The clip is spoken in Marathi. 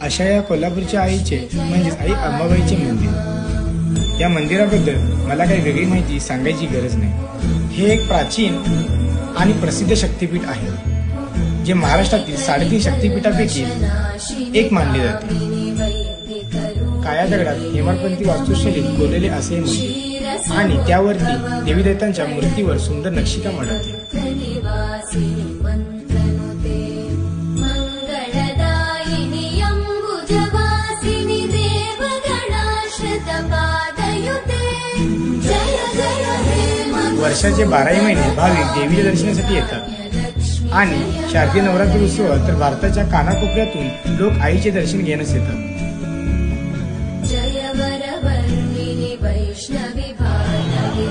अशा या कोल्हापूरच्या आईचे म्हणजेच आई अंबाबाईचे मंदिर, या मंदिराबद्दल मला काही वेगळी माहिती सांगायची गरज नाही। हे एक प्राचीन आणि प्रसिद्ध शक्तिपीठ आहे जे महाराष्ट्रातील 3.5 शक्तिपीठापैकी एक मानले जाते। काळ्या दगडात हेमाडपंथी वास्तुशैलीत कोरलेले असे मंदिर आणि त्यावरती देवी देवतांच्या मूर्तीवर सुंदर नक्षीकाम आढळते। वर्षाचे 12 महिने भाविक देवीच्या दर्शनासाठी येतात आणि शारदीय नवरात्री उत्सवात तर भारताच्या कानाकोपऱ्यातून लोक आईचे दर्शन घेण्यास येतात। जय वरवर्णिनी वैष्णवी भानवी